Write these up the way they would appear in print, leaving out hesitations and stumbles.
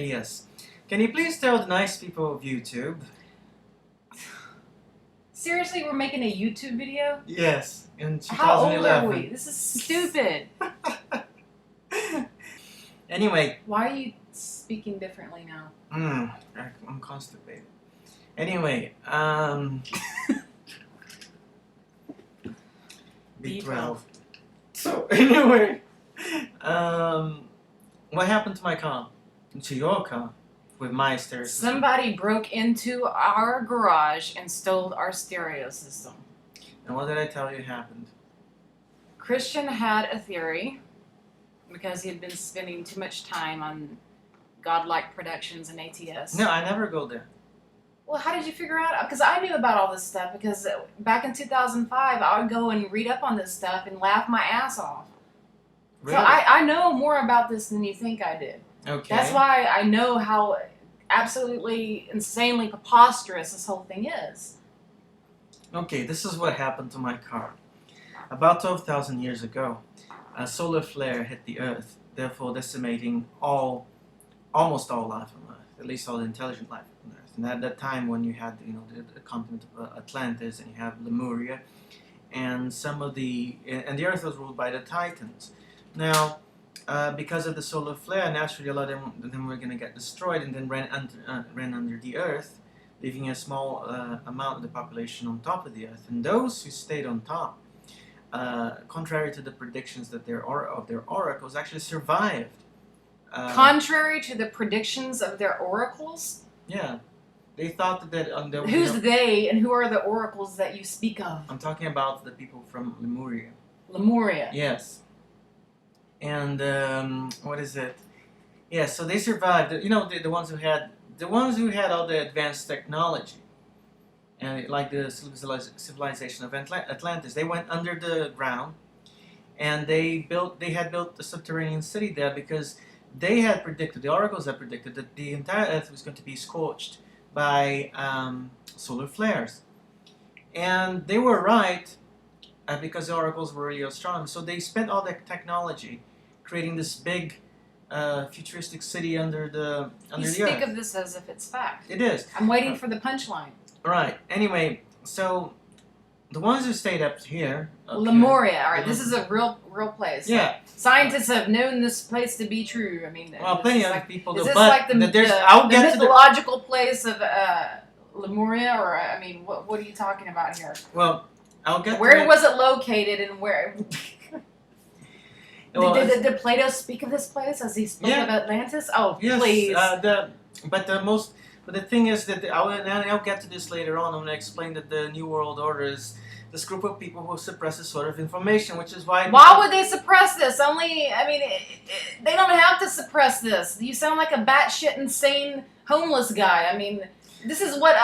Yes. Can you please tell the nice people of YouTube? Seriously, we're making a YouTube video? Yes, in 2011. How old are we? This is stupid. Anyway. Why are you speaking differently now? I'm constipated. Anyway, B12. So anyway, what happened to my car? To your car? With my stereo system? Somebody broke into our garage and stole our stereo system. And what did I tell you happened? Christian had a theory, because he had been spending too much time on Godlike Productions and ATS. No, I never go there. Well, how did you figure out? Because I knew about all this stuff, because back in 2005, I would go and read up on this stuff and laugh my ass off. Really? So I know more about this than you think I did. Okay. That's why I know how absolutely insanely preposterous this whole thing is. Okay, this is what happened to my car. About 12,000 years ago, a solar flare hit the Earth, therefore decimating almost all life on Earth, at least all the intelligent life on Earth. And at that time, when you had, the continent of Atlantis, and you have Lemuria, and and the Earth was ruled by the Titans. Now, because of the solar flare, naturally a lot of them were going to get destroyed and then ran under the Earth, leaving a small amount of the population on top of the Earth. And those who stayed on top, contrary to the predictions that of their oracles, actually survived. Contrary to the predictions of their oracles? Yeah. They thought that... Who's they, and who are the oracles that you speak of? I'm talking about the people from Lemuria. Lemuria? Yes. And, what is it? Yeah, so they survived. The ones who had all the advanced technology. And like the civilization of Atlantis. They went under the ground, and they had built a subterranean city there, because they had predicted, the oracles had predicted, that the entire Earth was going to be scorched by solar flares. And they were right, because the oracles were really astronomers. So they spent all their technology creating this big futuristic city under the Earth. You speak of this as if it's fact. It is. I'm waiting for the punchline. Right. Anyway, so the ones who stayed up here... Lemuria. All right, this is a real place. Yeah. Like, scientists have known this place to be true. I mean, well, plenty of people do. Is this but like the mythological place of Lemuria, or I mean, what are you talking about here? Well, I'll get. Where was it located, and where? Did Plato speak of this place as he spoke of Atlantis? Oh, yes, please. But the thing is that I'll get to this later on. I'm going to explain that the New World Order is this group of people who suppress this sort of information, which is why... Why would they suppress this? They don't have to suppress this. You sound like a batshit insane homeless guy. I mean, this is what...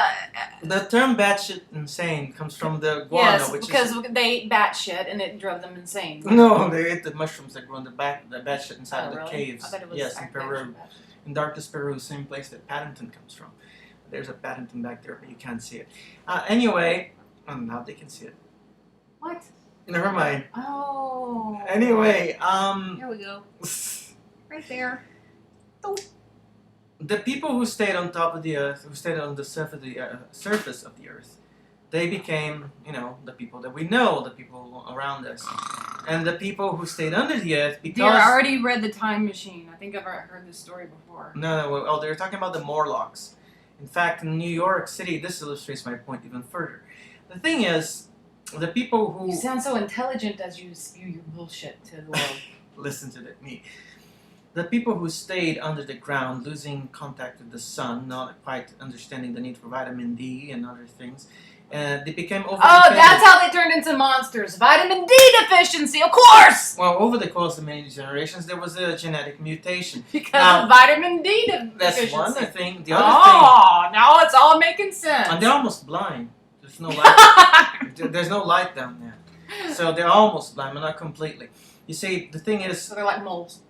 The term batshit insane comes from the guano, yes, because they ate batshit and it drove them insane. No, they ate the mushrooms that grew in the batshit inside of the really? caves. I thought it was in Peru. In darkest Peru, same place that Paddington comes from. There's a Paddington back there, but you can't see it. Anyway, now they can see it. What? Never mind. Oh. Anyway, Here we go. Right there. Oh. The people who stayed on top of the Earth, who stayed on the surface of the Earth, they became, the people that we know, the people around us. And the people who stayed under the Earth, because... Dear, I already read The Time Machine. I think I've heard this story before. No, they're talking about the Morlocks. In fact, in New York City, this illustrates my point even further. The thing is, the people who... You sound so intelligent as you spew your bullshit to the world. Listen to me. The people who stayed under the ground, losing contact with the sun, not quite understanding the need for vitamin D and other things, they became over. Oh, that's how they turned into monsters. Vitamin D deficiency, of course! Well, over the course of many generations, there was a genetic mutation. Because of vitamin D deficiency. That's one thing. The other thing... now it's all making sense. And they're almost blind. There's no light. There's no light down there. So they're almost blind, but not completely. You see, the thing is... So they're like moles.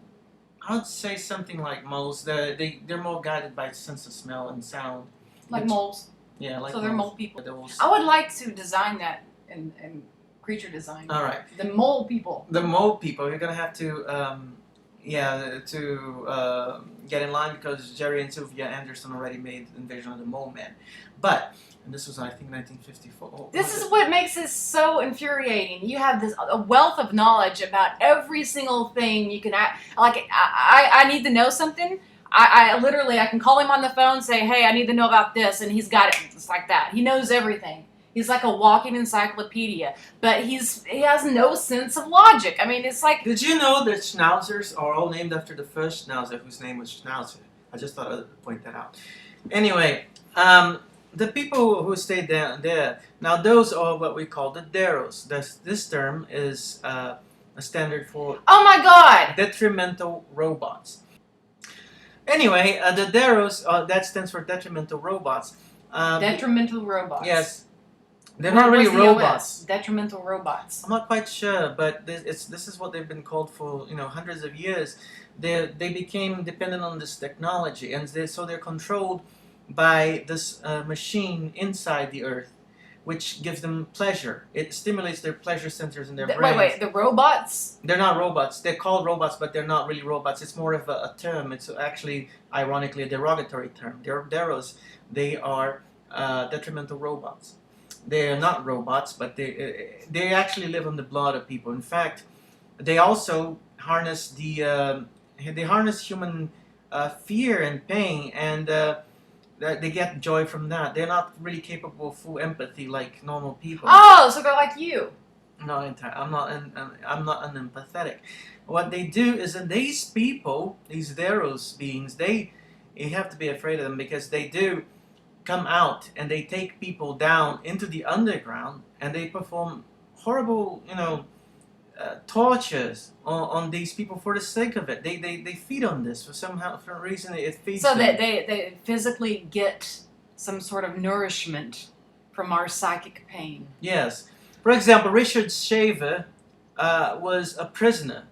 I would say something like moles. They're more guided by sense of smell and sound. Like moles. Yeah, like so they're mole people. Those. I would like to design that in creature design. All right. The mole people. The mole people. You're gonna have to to get in line because Jerry and Sylvia Anderson already made Invasion of the Mole Men. But, and this was, I think, 1954. Oh, This is what makes this so infuriating. You have this a wealth of knowledge about every single thing you can like. I need to know something. I literally I can call him on the phone, say, hey, I need to know about this, and he's got it just like that. He knows everything. He's like a walking encyclopedia, but he has no sense of logic. I mean, it's like. Did you know that schnauzers are all named after the first schnauzer whose name was Schnauzer? I just thought I'd point that out. Anyway, the people who stayed down there, now those are what we call the Deros. This term is a standard for Oh my God! detrimental robots. Anyway, the Deros, that stands for detrimental robots. Detrimental robots. Yes. They're not really robots. Detrimental robots. I'm not quite sure, but this is what they've been called for hundreds of years. They became dependent on this technology, and so they're controlled by this machine inside the Earth, which gives them pleasure. It stimulates their pleasure centers in their brains. Wait, the robots? They're not robots. They're called robots, but they're not really robots. It's more of a term. It's actually, ironically, a derogatory term. They're Deros. They are detrimental robots. They are not robots, but they actually live on the blood of people. In fact, they also harness human fear and pain, and they get joy from that. They're not really capable of full empathy like normal people. Oh, so they're like you. No, I'm not unempathetic. What they do is that these people, these Deros beings, you have to be afraid of them because they do come out and they take people down into the underground and they perform horrible, tortures on these people for the sake of it. They feed on this for some reason. It feeds So them. they physically get some sort of nourishment from our psychic pain. Yes. For example, Richard Shaver was a prisoner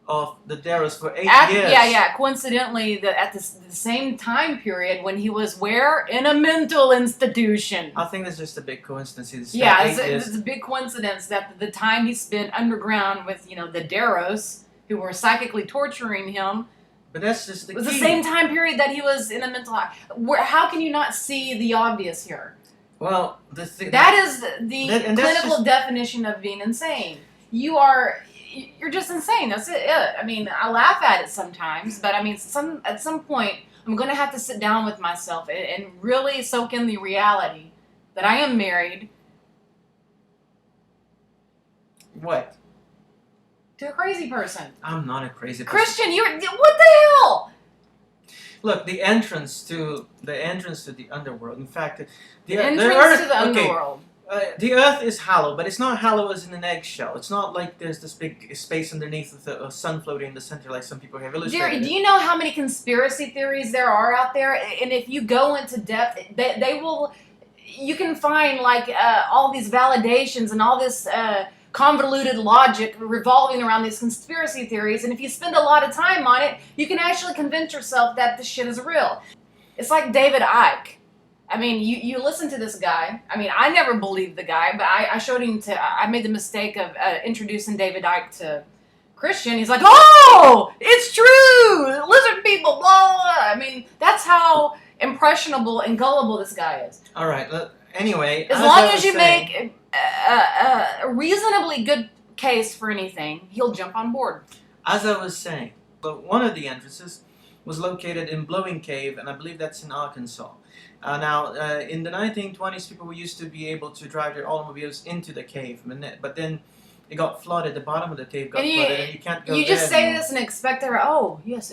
of the Deros for 8 years. Yeah. Coincidentally, at the same time period when he was where? In a mental institution. I think that's just a big coincidence. It's a big coincidence that the time he spent underground with, the Deros, who were psychically torturing him, but that's just it was the same time period that he was in a mental. How can you not see the obvious here? Well, that is the clinical definition of being insane. You're just insane. That's it. I mean, I laugh at it sometimes, but I mean, at some point, I'm going to have to sit down with myself and really soak in the reality that I am married. What? To a crazy person. I'm not a crazy person. Christian, what the hell? Look, the entrance to the underworld. In fact, the entrance to the underworld. The Earth is hollow, but it's not hollow as in an eggshell. It's not like there's this big space underneath with a sun floating in the center like some people have illustrated. Jerry, do you know how many conspiracy theories there are out there? And if you go into depth, they will... You can find all these validations and all this convoluted logic revolving around these conspiracy theories. And if you spend a lot of time on it, you can actually convince yourself that this shit is real. It's like David Icke. I mean, you listen to this guy. I mean, I never believed the guy, but I made the mistake of introducing David Icke to Christian. He's like, oh, it's true, lizard people, blah, blah, blah. I mean, that's how impressionable and gullible this guy is. All right, anyway. As long as you make a reasonably good case for anything, he'll jump on board. As I was saying, one of the entrances was located in Blowing Cave, and I believe that's in Arkansas. Now, in the 1920s, people used to be able to drive their automobiles into the cave, but then it got flooded. The bottom of the cave got flooded, and you can't go there. You just say this and expect yes.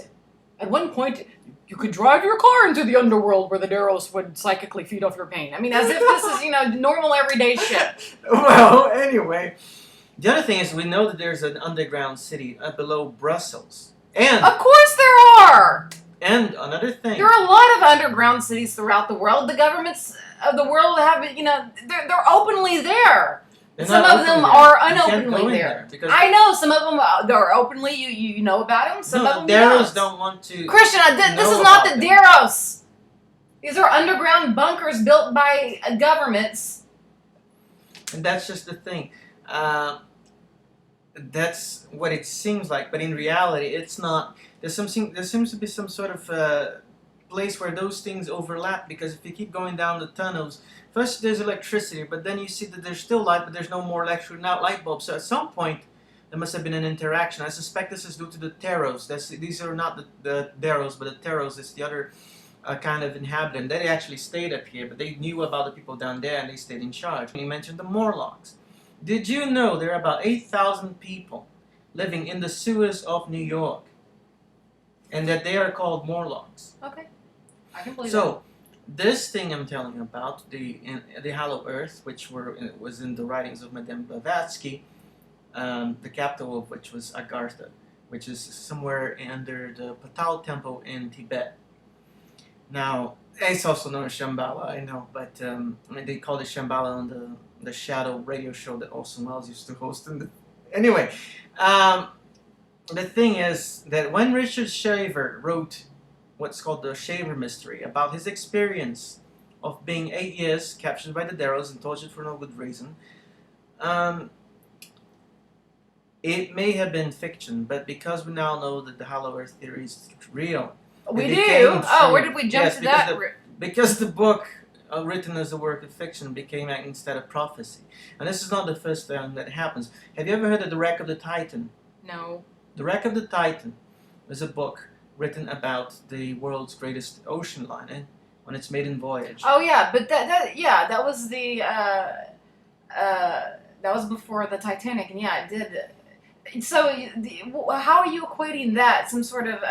At one point, you could drive your car into the underworld where the Deros would psychically feed off your pain. I mean, as if this is, normal everyday shit. Well, anyway, the other thing is we know that there's an underground city below Brussels. And of course there are! And another thing. There are a lot of underground cities throughout the world. The governments of the world have, they're openly there. Some of them are unopenly there. I know some of them they're openly. You know about them. Some of them Deros don't want to. Christian, this is not the Deros. These are underground bunkers built by governments. And that's just the thing. that's what it seems like, but in reality, it's not. There seems to be some sort of place where those things overlap, because if you keep going down the tunnels, first there's electricity, but then you see that there's still light, but there's no more electric, not light bulbs. So at some point, there must have been an interaction. I suspect this is due to the Teros. These are not the Deros, but the Teros is the other kind of inhabitant. They actually stayed up here, but they knew about the people down there, and they stayed in charge. And you mentioned the Morlocks. Did you know there are about 8,000 people living in the sewers of New York, and that they are called Morlocks? Okay, I can believe So, this thing I'm telling you about, the Hollow Earth, which was in the writings of Madame Blavatsky, the capital of which was Agartha, which is somewhere under the Patao Temple in Tibet. Now, it's also known as Shambhala, I know, but I mean, they called it Shambhala on the Shadow radio show that Orson Welles used to host. Anyway, the thing is that when Richard Shaver wrote what's called the Shaver Mystery about his experience of being 8 years captured by the Deros and tortured for no good reason, it may have been fiction, but because we now know that the Hollow Earth theory is real, we it do. became Oh, true. where did we jump Yes, to because that? because the book, written as a work of fiction, became instead of prophecy. And this is not the first time that happens. Have you ever heard of The Wreck of the Titan? No. The Wreck of the Titan was a book written about the world's greatest ocean liner on its maiden voyage. Oh yeah, but that was the that was before the Titanic, and yeah, it did. So how are you equating that? Some sort of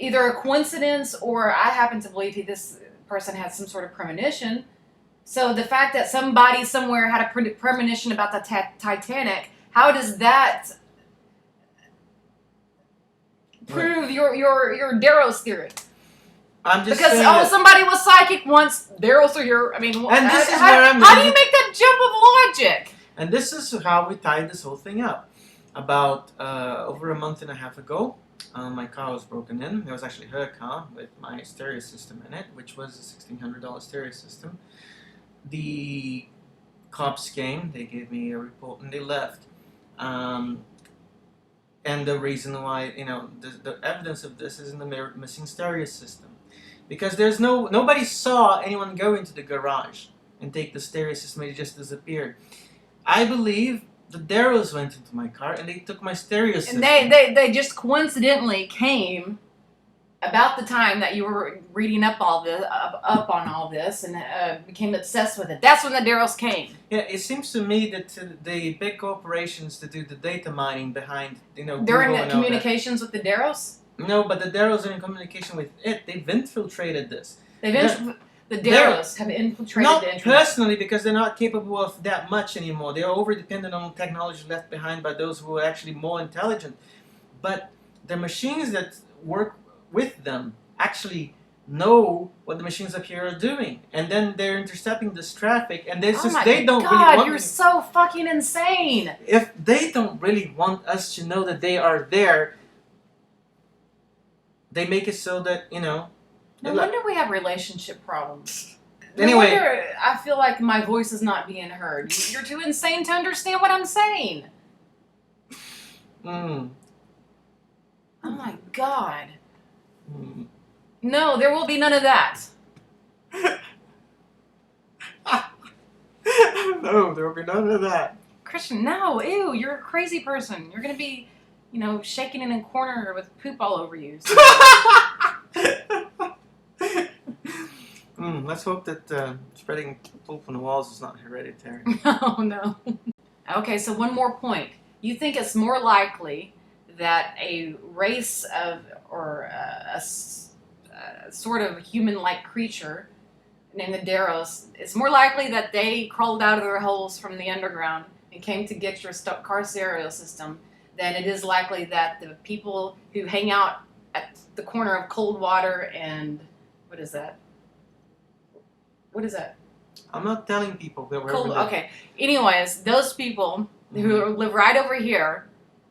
either a coincidence, or I happen to believe this person had some sort of premonition. So the fact that somebody somewhere had a premonition about the Titanic, how does that prove your Deros theory? I'm just Because saying somebody was psychic once. Deros are here. I mean, And this is how, where I'm how going do you to- make that jump of logic? And this is how we tied this whole thing up. About over a month and a half ago, my car was broken in. It was actually her car with my stereo system in it, which was a $1,600 stereo system. The cops came, they gave me a report, and they left. And the reason why, the evidence of this is in the missing stereo system. Because nobody saw anyone go into the garage and take the stereo system, it just disappeared. I believe the Deros went into my car and they took my stereo system. And they just coincidentally came about the time that you were reading up up on all this and became obsessed with it. That's when the Deros came. Yeah, it seems to me that the big corporations that do the data mining behind, They're Google in and all communications with the Deros. that. No, but the Deros are in communication with it. They've infiltrated this. The Deros have infiltrated Not the internet. personally, because they're not capable of that much anymore. They are over-dependent on technology left behind by those who are actually more intelligent. But the machines that work with them actually know what the machines up here are doing. And then they're intercepting this traffic, and they don't really want... You're so fucking insane. If they don't really want us to know that they are there, they make it so that, No wonder we have relationship problems. Anyway. No wonder I feel like my voice is not being heard. You're too insane to understand what I'm saying. Mm. Oh my god. Mm. No, there will be none of that. No, there will be none of that. Christian, no, ew, you're a crazy person. You're gonna be, shaking in a corner with poop all over you. So Let's hope that spreading poop on the walls is not hereditary. no. Okay, so one more point. You think it's more likely that a race of, or a sort of human-like creature named the Deros, it's more likely that they crawled out of their holes from the underground and came to get your car stereo system than it is likely that the people who hang out at the corner of Coldwater and, what is that? What is that? I'm not telling people that we're over there. Okay. Anyways, those people who live right over here,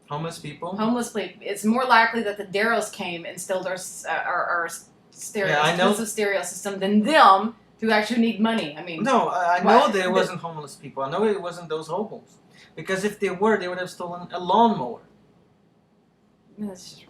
Homeless people? homeless people, it's more likely that the Deros came and stole our stereo, Yeah, I know. stereo system than them who actually need money. I mean, No, I know What? that it wasn't homeless people. I know it wasn't those hobos. Because if they were, they would have stolen a lawnmower. That's just